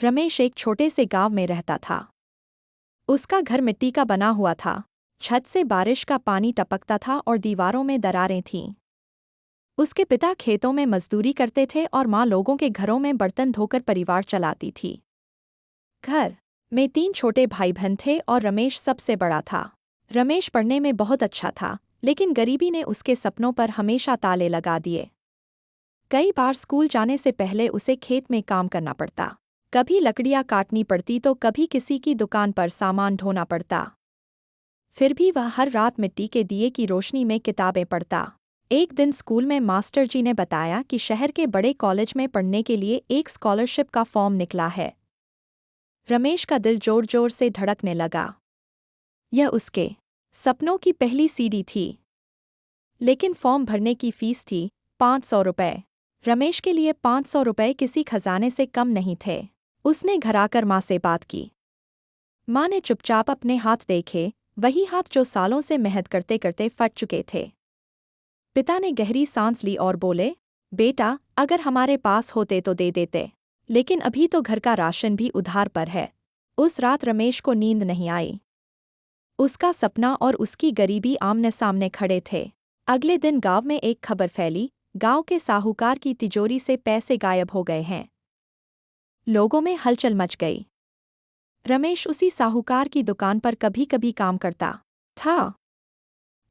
रमेश एक छोटे से गांव में रहता था। उसका घर मिट्टी का बना हुआ था। छत से बारिश का पानी टपकता था और दीवारों में दरारें थीं। उसके पिता खेतों में मजदूरी करते थे और माँ लोगों के घरों में बर्तन धोकर परिवार चलाती थी। घर में 3 छोटे भाई बहन थे और रमेश सबसे बड़ा था। रमेश पढ़ने में बहुत अच्छा था, लेकिन गरीबी ने उसके सपनों पर हमेशा ताले लगा दिए। कई बार स्कूल जाने से पहले उसे खेत में काम करना पड़ता। कभी लकड़ियाँ काटनी पड़ती तो कभी किसी की दुकान पर सामान ढोना पड़ता। फिर भी वह हर रात मिट्टी के दिए की रोशनी में किताबें पढ़ता। एक दिन स्कूल में मास्टर जी ने बताया कि शहर के बड़े कॉलेज में पढ़ने के लिए एक स्कॉलरशिप का फॉर्म निकला है। रमेश का दिल जोर जोर से धड़कने लगा। यह उसके सपनों की पहली सीढ़ी थी। लेकिन फॉर्म भरने की फीस थी 500 रुपये। रमेश के लिए 500 रुपये किसी खजाने से कम नहीं थे। उसने घर आकर माँ से बात की। माँ ने चुपचाप अपने हाथ देखे, वही हाथ जो सालों से मेहनत करते करते फट चुके थे। पिता ने गहरी सांस ली और बोले, बेटा, अगर हमारे पास होते तो दे देते, लेकिन अभी तो घर का राशन भी उधार पर है। उस रात रमेश को नींद नहीं आई। उसका सपना और उसकी गरीबी आमने सामने खड़े थे। अगले दिन गांव में एक खबर फैली, गांव के साहूकार की तिजोरी से पैसे गायब हो गए हैं। लोगों में हलचल मच गई। रमेश उसी साहूकार की दुकान पर कभी कभी काम करता था।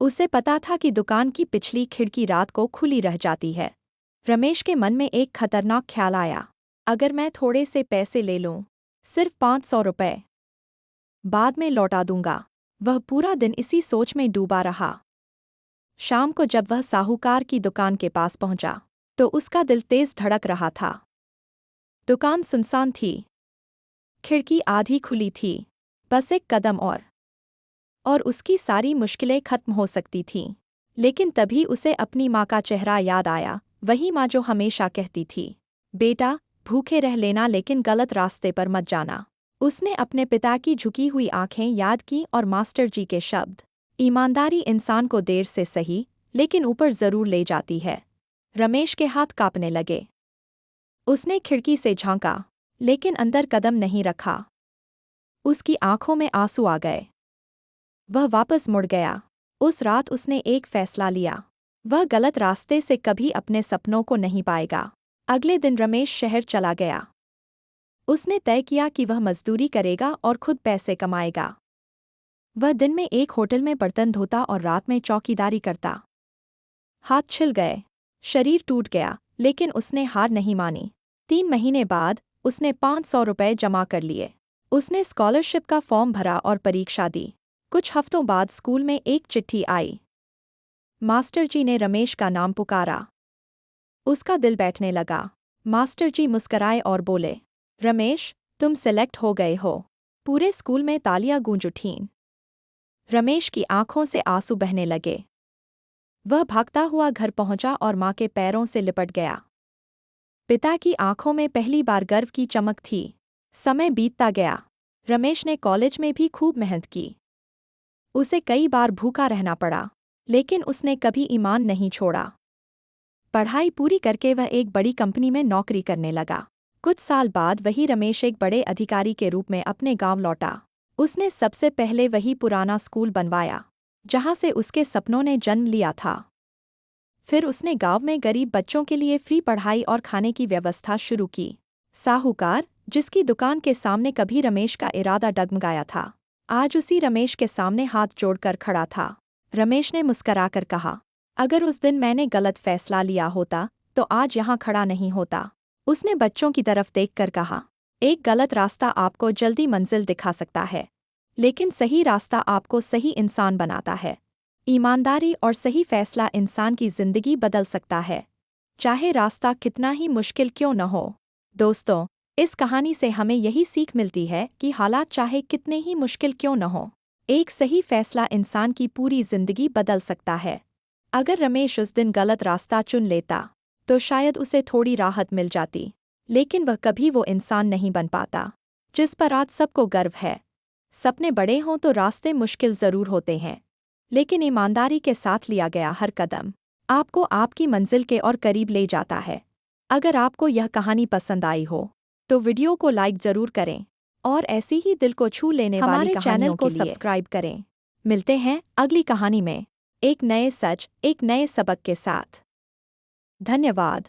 उसे पता था कि दुकान की पिछली खिड़की रात को खुली रह जाती है। रमेश के मन में एक खतरनाक ख्याल आया, अगर मैं थोड़े से पैसे ले लूं, सिर्फ 500 रुपये, बाद में लौटा दूंगा। वह पूरा दिन इसी सोच में डूबा रहा। शाम को जब वह साहूकार की दुकान के पास पहुंचा, तो उसका दिल तेज धड़क रहा था। दुकान सुनसान थी। खिड़की आधी खुली थी। बस एक कदम और उसकी सारी मुश्किलें खत्म हो सकती थीं। लेकिन तभी उसे अपनी माँ का चेहरा याद आया, वही माँ जो हमेशा कहती थी, बेटा, भूखे रह लेना लेकिन गलत रास्ते पर मत जाना। उसने अपने पिता की झुकी हुई आंखें याद की और मास्टर जी के शब्द, ईमानदारी इंसान को देर से सही लेकिन ऊपर जरूर ले जाती है। रमेश के हाथ कांपने लगे। उसने खिड़की से झांका, लेकिन अंदर कदम नहीं रखा। उसकी आंखों में आंसू आ गए। वह वापस मुड़ गया। उस रात उसने एक फैसला लिया, वह गलत रास्ते से कभी अपने सपनों को नहीं पाएगा। अगले दिन रमेश शहर चला गया। उसने तय किया कि वह मजदूरी करेगा और खुद पैसे कमाएगा। वह दिन में एक होटल में बर्तन धोता और रात में चौकीदारी करता। हाथ छिल गए, शरीर टूट गया, लेकिन उसने हार नहीं मानी। 3 महीने बाद उसने 500 रुपये जमा कर लिए। उसने स्कॉलरशिप का फॉर्म भरा और परीक्षा दी। कुछ हफ्तों बाद स्कूल में एक चिट्ठी आई। मास्टर जी ने रमेश का नाम पुकारा। उसका दिल बैठने लगा। मास्टर जी मुस्कराए और बोले, रमेश, तुम सेलेक्ट हो गए हो। पूरे स्कूल में तालियां गूंज उठीं। रमेश की आंखों से आंसू बहने लगे। वह भागता हुआ घर पहुंचा और माँ के पैरों से लिपट गया। पिता की आंखों में पहली बार गर्व की चमक थी। समय बीतता गया। रमेश ने कॉलेज में भी खूब मेहनत की। उसे कई बार भूखा रहना पड़ा, लेकिन उसने कभी ईमान नहीं छोड़ा। पढ़ाई पूरी करके वह एक बड़ी कंपनी में नौकरी करने लगा। कुछ साल बाद वही रमेश एक बड़े अधिकारी के रूप में अपने गांव लौटा। उसने सबसे पहले वही पुराना स्कूल बनवाया, जहां से उसके सपनों ने जन्म लिया था। फिर उसने गांव में गरीब बच्चों के लिए फ्री पढ़ाई और खाने की व्यवस्था शुरू की। साहूकार, जिसकी दुकान के सामने कभी रमेश का इरादा डगमगाया था, आज उसी रमेश के सामने हाथ जोड़कर खड़ा था। रमेश ने मुस्कराकर कहा, अगर उस दिन मैंने गलत फैसला लिया होता तो आज यहाँ खड़ा नहीं होता। उसने बच्चों की तरफ देखकर कहा, एक गलत रास्ता आपको जल्दी मंजिल दिखा सकता है, लेकिन सही रास्ता आपको सही इंसान बनाता है। ईमानदारी और सही फैसला इंसान की जिंदगी बदल सकता है, चाहे रास्ता कितना ही मुश्किल क्यों न हो। दोस्तों, इस कहानी से हमें यही सीख मिलती है कि हालात चाहे कितने ही मुश्किल क्यों न हो, एक सही फैसला इंसान की पूरी जिंदगी बदल सकता है। अगर रमेश उस दिन गलत रास्ता चुन लेता तो शायद उसे थोड़ी राहत मिल जाती, लेकिन वह कभी वो इंसान नहीं बन पाता जिस पर आज सबको गर्व है। सपने बड़े हों तो रास्ते मुश्किल जरूर होते हैं, लेकिन ईमानदारी के साथ लिया गया हर कदम आपको आपकी मंजिल के और करीब ले जाता है। अगर आपको यह कहानी पसंद आई हो तो वीडियो को लाइक जरूर करें और ऐसी ही दिल को छू लेने वाली हमारे चैनल को सब्सक्राइब करें। मिलते हैं अगली कहानी में एक नए सच एक नए सबक के साथ। धन्यवाद।